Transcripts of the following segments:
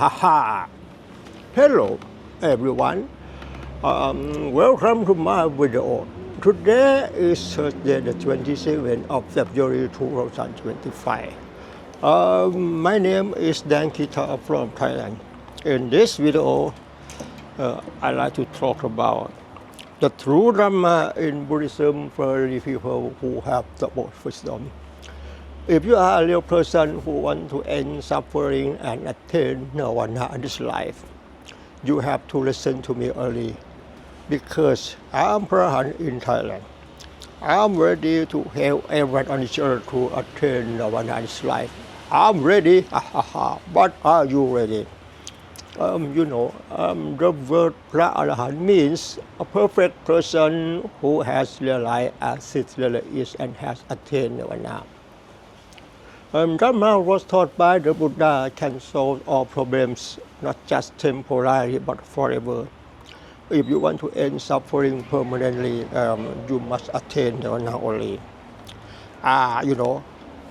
ha. Hello everyone, welcome to my video. Today is Thursday the 27th of February 2025. My name is Dan Kita from Thailand. In this video, I'd like to talk about the true Dharma in Buddhism for the people who have the most wisdom. If you are a real person who wants to end suffering and attain Nirvana in this life, you have to listen to me early, because I'm Prahan in Thailand. I'm ready to help everyone on this earth to attain Nirvana in this life. I'm ready, but are you ready? The word Pra Arahant means a perfect person who has realized as it really is and has attained Nirvana. Dharma was taught by the Buddha can solve all problems, not just temporarily but forever. If you want to end suffering permanently, you must attain Nirvana only.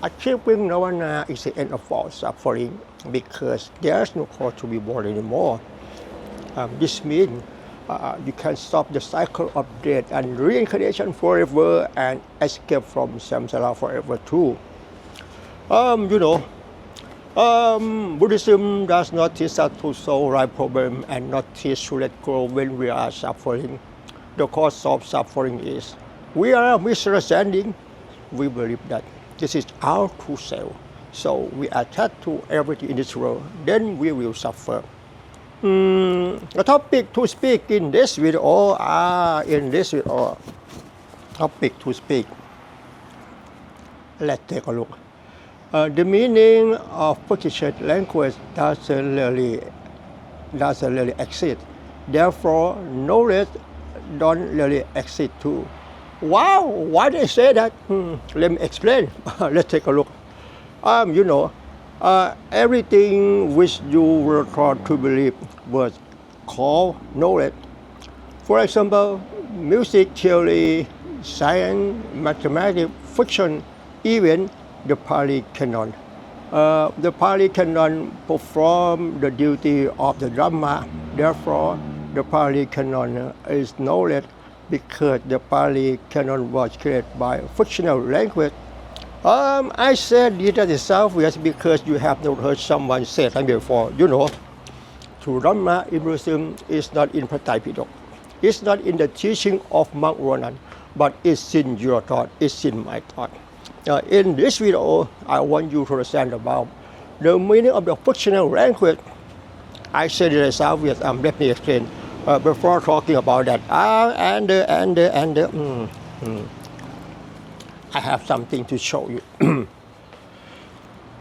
Achieving Nirvana is the end of all suffering, because there's no cause to be born anymore. This means you can stop the cycle of death and reincarnation forever and escape from samsara forever too. Buddhism does not teach us to solve life problem and not teach to let go when we are suffering. The cause of suffering is we are misunderstanding. We believe that this is our true self. So we attach to everything in this world, then we will suffer. The topic to speak in this video, topic to speak. Let's take a look. The meaning of fictitious language doesn't really exist. Therefore, knowledge don't really exist too. Wow, why they say that? Let me explain. Let's take a look. Everything which you were taught to believe was called knowledge. For example, music theory, science, mathematics, fiction, even the Pleae canon. The Pleae canon perform the duty of the Dharma. Therefore, the Pleae canon is knowledge, because the Pleae canon was created by fictional language. I said it as itself because you have not heard someone say that before. True Dharma in Buddhism is not in Pleae Pitok. It's not in the teaching of Monk Ronan, but it's in your thought, it's in my thought. In this video, I want you to understand about the meaning of the fictional language. I said it myself, let me explain. Before talking about that, I have something to show you.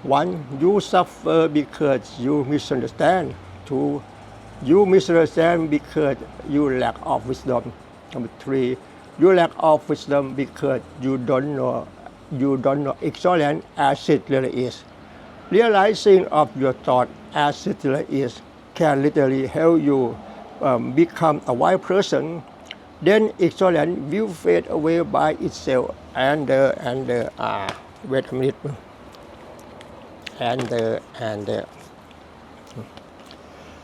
One, you suffer because you misunderstand. Two, you misunderstand because you lack of wisdom. Number three, you lack of wisdom because you don't know ignorance as it really is. Realizing of your thought as it really is can literally help you become a wise person. Then ignorance will fade away by itself. Wait a minute.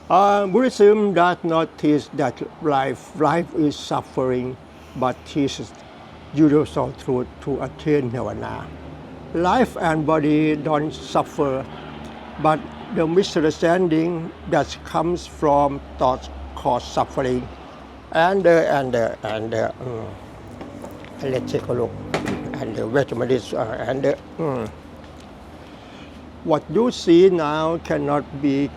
Buddhism does not teach that life is suffering, but teaches universal truth to attain Nirvana. Life and body don't suffer, but the misunderstanding that comes from thoughts cause suffering. Let's take a look. Wait a minute. What you see now cannot be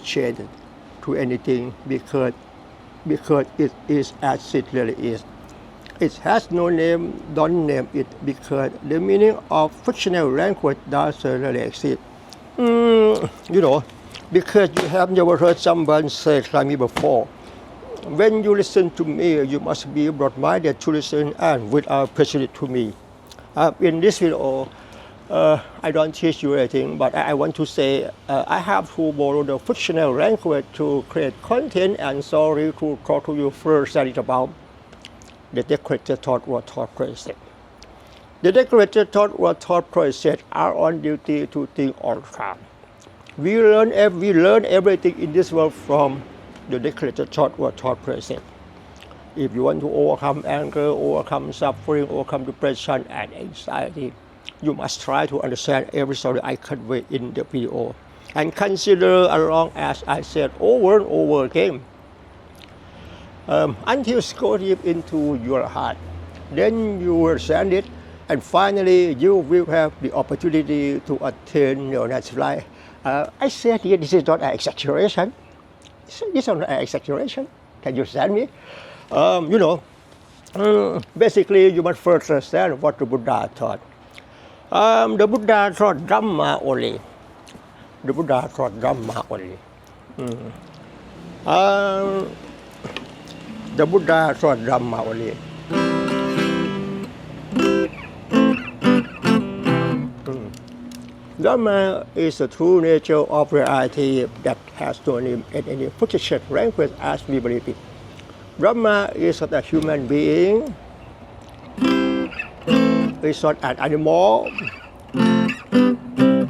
changed to anything because it is as it really is. It has no name, don't name it, because the meaning of fictional language doesn't really exist. Because you have never heard someone say like me before. When you listen to me, you must be broad-minded to listen and without prejudice to me. In this video, I don't teach you anything, but I want to say I have to borrow the fictional language to create content, and sorry to talk to you first about the decorated thought or thought process. The decorated thought or thought process are on duty to think all the time. We learn everything in this world from the declared thought or thought process. If you want to overcome anger, overcome suffering, overcome depression and anxiety, you must try to understand every story I convey in the video and consider along as I said over and over again until it goes deep into your heart. Then you will understand it, and finally you will have the opportunity to attain your natural life. I said here, this is not an exaggeration. This is not an exaggeration. Can you understand me? Basically, you must first understand what the Buddha taught. The Buddha taught Dhamma only. The Buddha taught Dhamma only. The Buddha taught Dhamma only. Dhamma is the true nature of reality that has no name in any fictitious language as we believe it. Dhamma is not a human being, it's not an animal,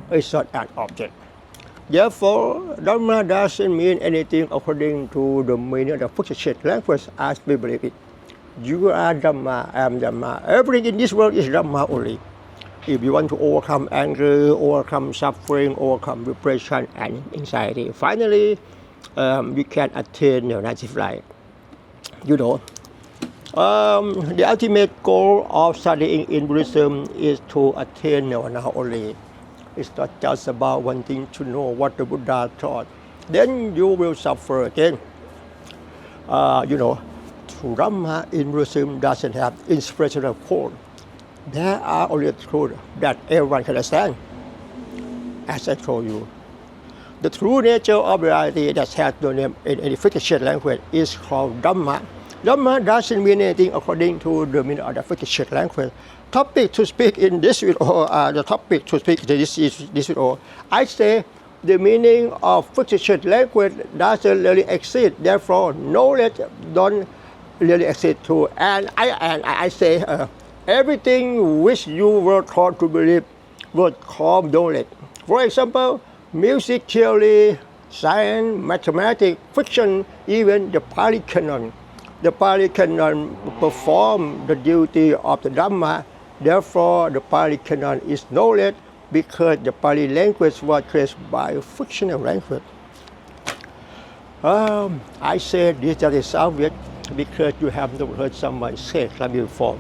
it's not an object. Therefore, Dhamma doesn't mean anything according to the meaning of the fictitious language as we believe it. You are Dhamma, I am Dhamma. Everything in this world is Dhamma only. If you want to overcome anger, overcome suffering, overcome depression and anxiety, finally, you can attain your natural life. The ultimate goal of studying in Buddhism is to attain Nirvana only. It's not just about wanting to know what the Buddha taught. Then you will suffer again. Dharma in Buddhism doesn't have inspirational quote. There are only truths that everyone can understand. As I told you, the true nature of reality that has no name in any fictitious language is called Dhamma. Dhamma doesn't mean anything according to the meaning of the fictitious language. Topic to speak in this video, the topic to speak in this video, I say the meaning of fictitious language doesn't really exist. Therefore, knowledge don't really exist too. And I say everything which you were taught to believe was called knowledge. For example, music, theory, science, mathematics, fiction, even the Pali Canon. The Pali Canon perform the duty of the Dhamma. Therefore, the Pali Canon is knowledge because the Pali language was created by a fictional language. I said this that is obvious because you have never heard someone say that before.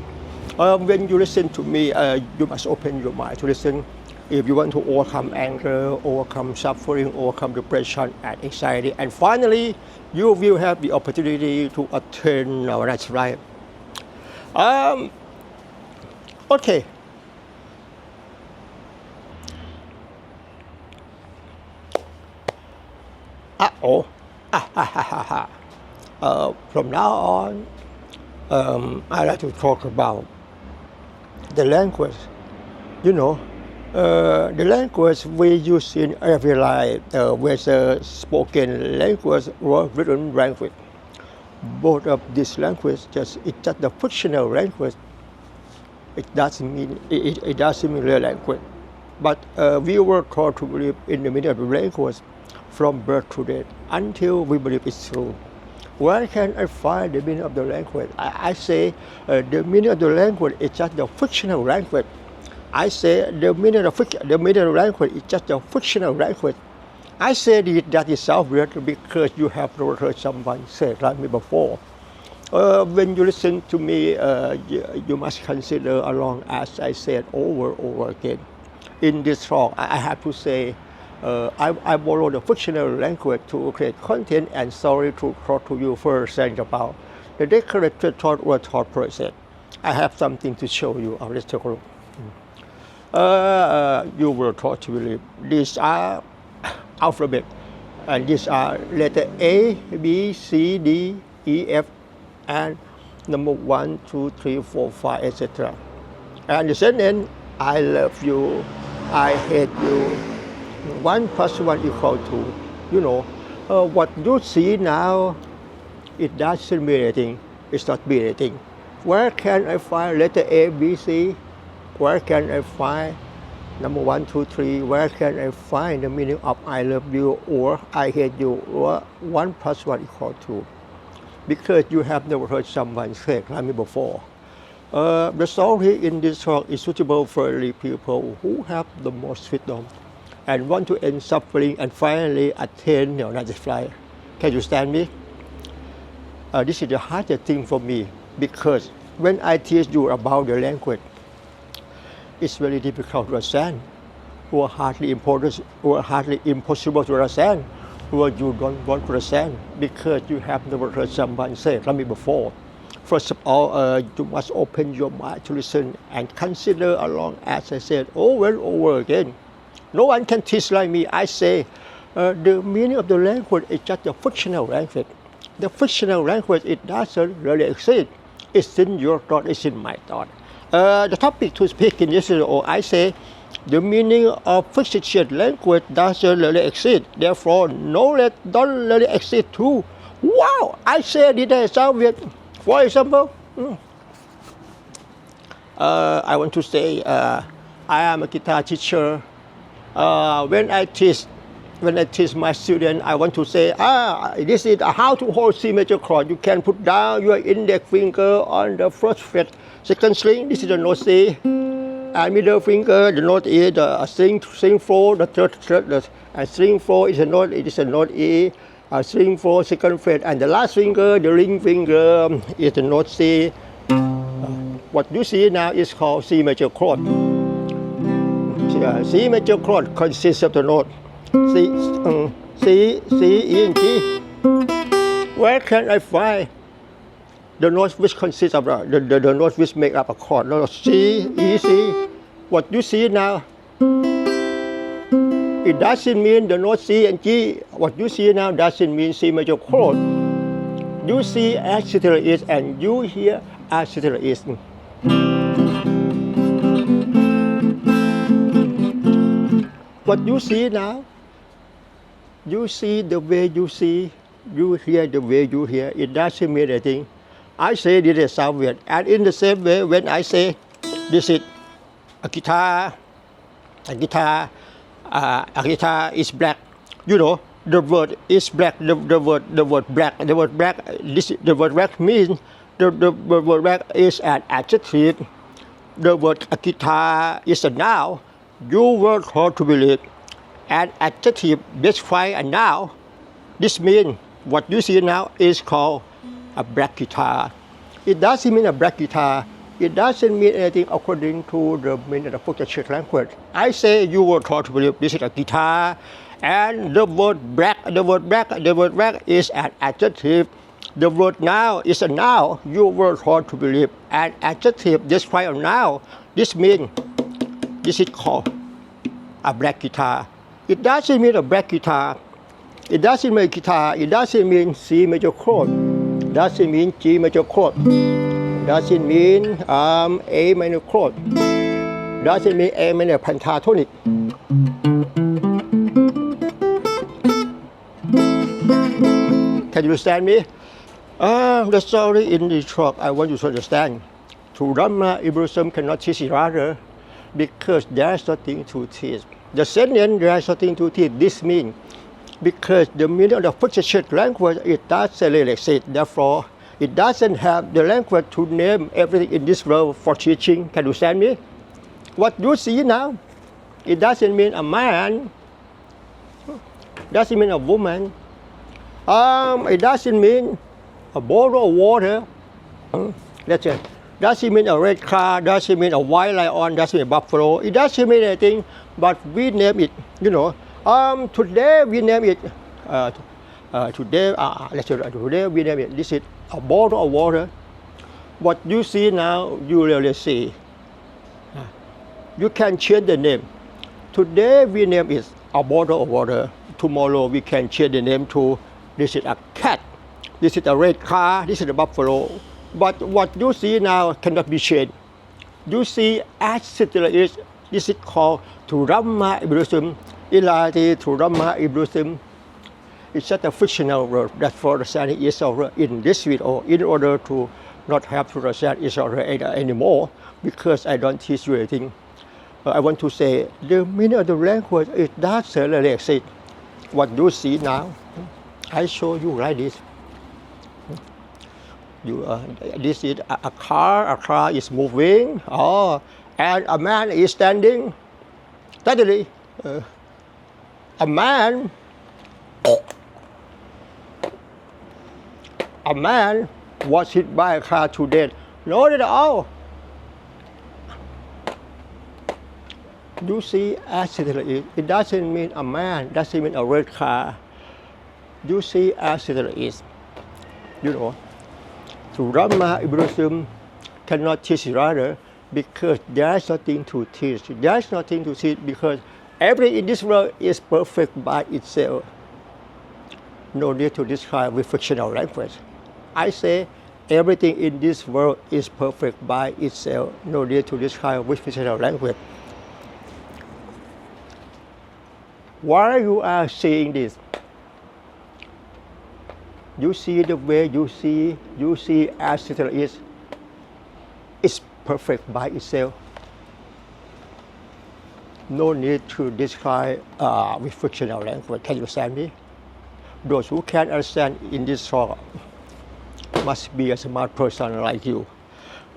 When you listen to me, you must open your mind to listen. If you want to overcome anger, overcome suffering, overcome depression and anxiety, and finally, you will have the opportunity to attain our natural life. Okay. From now on, I'd like to talk about the language. The language we use in every life, whether spoken language or written language. Both of these languages it's just the fictional language. It doesn't mean real language. But we were taught to believe in the meaning of the language from birth to death until we believe it's true. Where can I find the meaning of the language? I say the meaning of the language is just the fictional language. I say the meaning of the language is just a fictional language. I say that is obvious because you have never heard someone say like me before. When you listen to me, you must consider along as I said over and over again. In this talk, I have to say I borrow the fictional language to create content and story to talk to you first and about the deconstructed thought or thought process. I have something to show you. Let's take a look. You were taught to believe these are alphabet, and these are letter A, B, C, D, E, F, and number 1, 2, 3, 4, 5, etc. And the sentence, I love you, I hate you. 1 plus 1 equal to, what you see now, it doesn't mean anything. It's not mean anything. Where can I find letter A, B, C? Where can I find Number 1, 2, 3, where can I find the meaning of I love you or I hate you or 1 plus 1 equal 2? Because you have never heard someone say like me before. The story in this talk is suitable for the people who have the most wisdom and want to end suffering and finally attain Nirvana fly. Can you stand me? This is the hardest thing for me because when I teach you about the language, it's very difficult to understand, or hardly impossible to understand, or you don't want to understand because you have never heard someone say like me before. First of all, you must open your mind to listen and consider along as I said over and over again. No one can teach like me. I say the meaning of the language is just a fictional language. The fictional language, it doesn't really exist. It's in your thought, it's in my thought. The topic to speak in this video, I say the meaning of fictitious language doesn't really exist. Therefore, knowledge don't really exist too. Wow! I say this is sound weird. For example, I want to say I am a guitar teacher. When I teach my students, I want to say, this is how to hold C major chord. You can put down your index finger on the first fret, second string. This is the note C, and middle finger, the note E, the string 4, the third, and string 4 is a note. It is a note E. String 4, second fret, and the last finger, the ring finger, is the note C. What you see now is called C major chord. C major chord consists of the note C, E, and G. Where can I find the notes which consist of the notes which make up a chord? No, C, E, C. What you see now, it doesn't mean the note C and G. What you see now doesn't mean C major chord. You see as it is and you hear as it is. What you see now, you see the way you see, you hear the way you hear. It doesn't mean anything. I say this is sound weird. And in the same way, when I say this is a guitar is black. You know, the word is black. The word black. The word black. The word black means the word black is an adjective. The word guitar is a noun. You were taught to believe an adjective describes a noun. This means what you see now is called a black guitar. It doesn't mean a black guitar. It doesn't mean anything according to the meaning of the fictitious language. I say you were taught to believe this is a guitar, and the word black is an adjective. The word now is a noun. You were taught to believe an adjective describes a noun. This means this is called a black guitar. It doesn't mean a black guitar. It doesn't mean guitar. It doesn't mean C major chord. It doesn't mean G major chord. Doesn't mean A minor chord. Doesn't mean A minor pentatonic. Can you understand me? The story in this talk I want you to understand. To Dharma In Buddhism cannot teach each other because there is nothing to teach. The sentence there is nothing to teach. This means because the meaning of the fictitious language it doesn't really exist. Therefore, it doesn't have the language to name everything in this world for teaching. Can you understand me? What you see now, it doesn't mean a man. Doesn't mean a woman. It doesn't mean a bottle of water. That's it. Doesn't mean a red car. Doesn't mean a white lion. Doesn't mean a buffalo. It doesn't mean anything, but we name it. You know. Today we name it. Today we name it. This is a bottle of water. What you see now, you really see. You can change the name. Today we name it a bottle of water. Tomorrow we can change the name to this is a cat. This is a red car. This is a buffalo. But what you see now cannot be changed. You see as it is. This is called Dharma In Buddhism. In reality, Dharma In Buddhism it's just a fictional word that for understanding each other in this video in order to not have to understand each other anymore because I don't teach you anything. I want to say the meaning of the language is doesn't really exist. What you see now, I show you like this. This is a car. A car is moving. And a man is standing. Suddenly, a man was hit by a car to death. Not at all. You see, accident it doesn't mean a man, doesn't mean a red car. You see, accident is, so Dharma in Buddhism cannot teach each other because there's nothing to teach. There's nothing to teach because everything in this world is perfect by itself. No need to describe with fictional language. I say everything in this world is perfect by itself. No need to describe with fictional language. Why you are seeing this? You see the way you see as it is. It's perfect by itself. No need to describe with fictional language. Can you understand me? Those who can understand in this talk must be a smart person like you.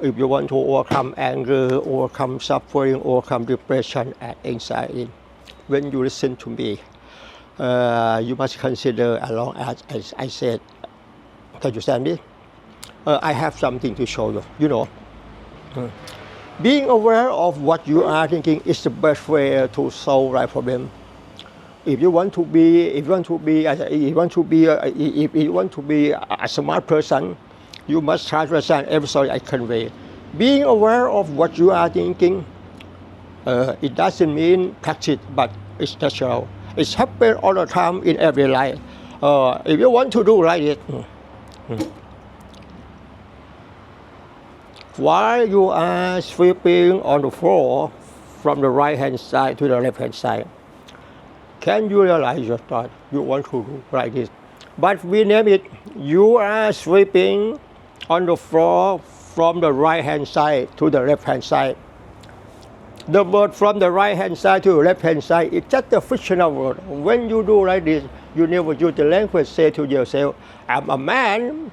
If you want to overcome anger, overcome suffering, overcome depression and anxiety, when you listen to me, you must consider, along as I said, can you understand me? I have something to show you. Being aware of what you are thinking is the best way to solve life problem. If you want to be a smart person, you must try to understand every story I convey. Being aware of what you are thinking, it doesn't mean practice, but it's natural. It's happen all the time in every life. If you want to do like it, while you are sweeping on the floor from the right hand side to the left hand side, can you realize your thought? You want to do like this. But we name it, you are sweeping on the floor from the right hand side to the left hand side. The word from the right hand side to the left hand side is just a fictional word. When you do like this, you never use the language, say to yourself, I'm a man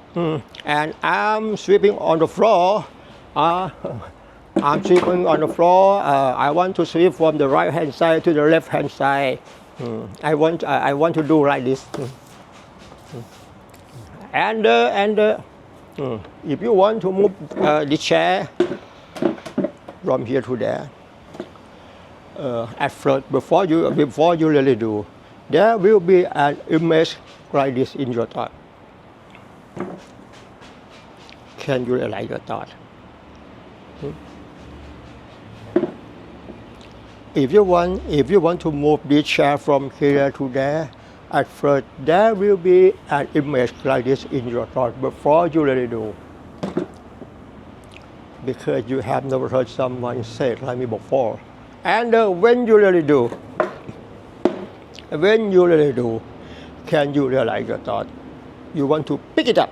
and I'm sweeping on the floor. I'm sweeping on the floor. I want to sweep from the right hand side to the left hand side. I want to do like this. And if you want to move the chair from here to there, at first, before you really do, there will be an image like this in your thought. Can you realize your thought? If you want to move this chair from here to there, at first there will be an image like this in your thought before you really do. Because you have never heard someone say it like me before. And when you really do, can you realize your thought? You want to pick it up.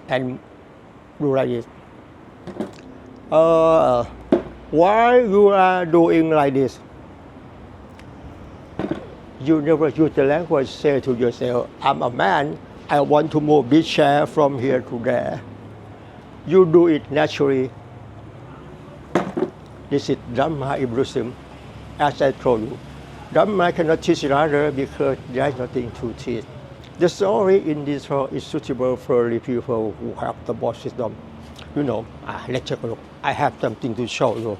And do like this. While you are doing like this, you never use the language, say to yourself, I'm a man, I want to move this chair from here to there. You do it naturally. This is Dharma in Buddhism. As I told you, Dharma cannot teach each other because there is nothing to teach. The story in this talk is suitable for the people who have the Buddhist wisdom. Let's take a look. I have something to show you.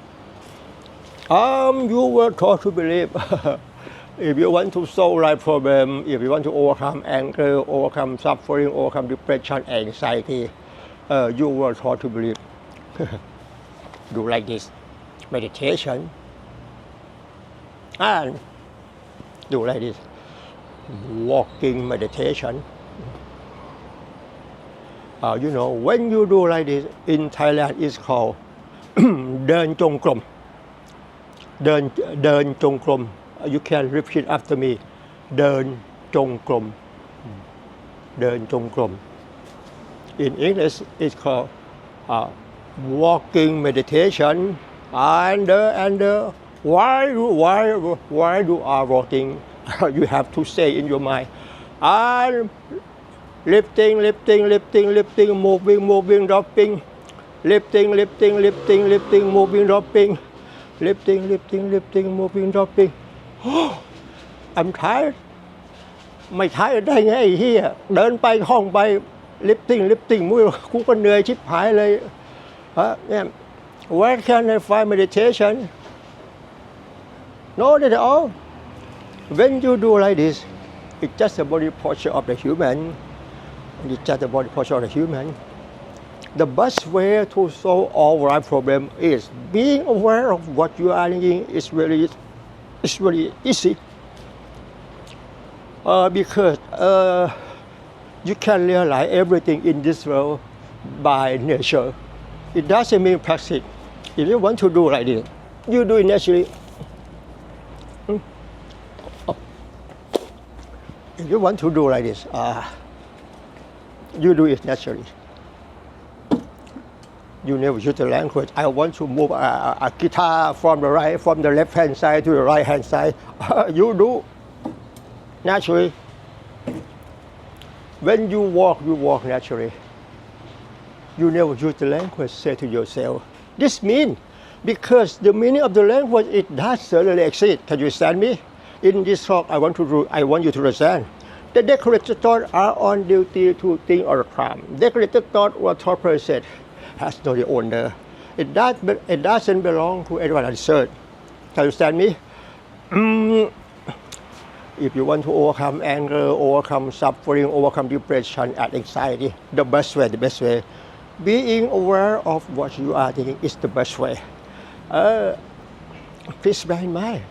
You were taught to believe if you want to solve life problem, if you want to overcome anger, overcome suffering, overcome depression, anxiety, you were taught to believe. Do like this, meditation, and do like this, walking meditation. When you do like this, in Thailand it's called เดินจงกรม เดินจงกรม You can repeat after me เดินจงกรม เดินจงกรม In English it's called walking meditation, and why you are walking, you have to say in your mind, and lifting, moving, dropping, lifting, moving, dropping, lifting, moving, dropping. I'm tired. ไม่ท้ายได้ไงไอ้เหี้ยเดินไปห้องไป lifting มือกูก็เหนื่อยชิบหายเลยฮะเนี่ย where can I find meditation no not at all when you do like this it's just a body posture of the human it's just a body posture of the human the best way to solve all our problem is being aware of what you are thinking is really easy because you can realize everything in this world by nature. It doesn't mean practice. If you want to do like this, you do it naturally. If you want to do like this, you do it naturally. You never use the language. I want to move a guitar from the left hand side to the right hand side. You do naturally. When you walk naturally. You never use the language, say to yourself. This means, because the meaning of the language, it does certainly exist. Can you understand me? In this talk, I want you to understand. The decorated thoughts are on duty to think all the time. Decorated thought or thought process has no owner. It doesn't belong to anyone else. Can you understand me? If you want to overcome anger, overcome suffering, overcome depression and anxiety, the best way, being aware of what you are thinking is the best way. Please bear in mind,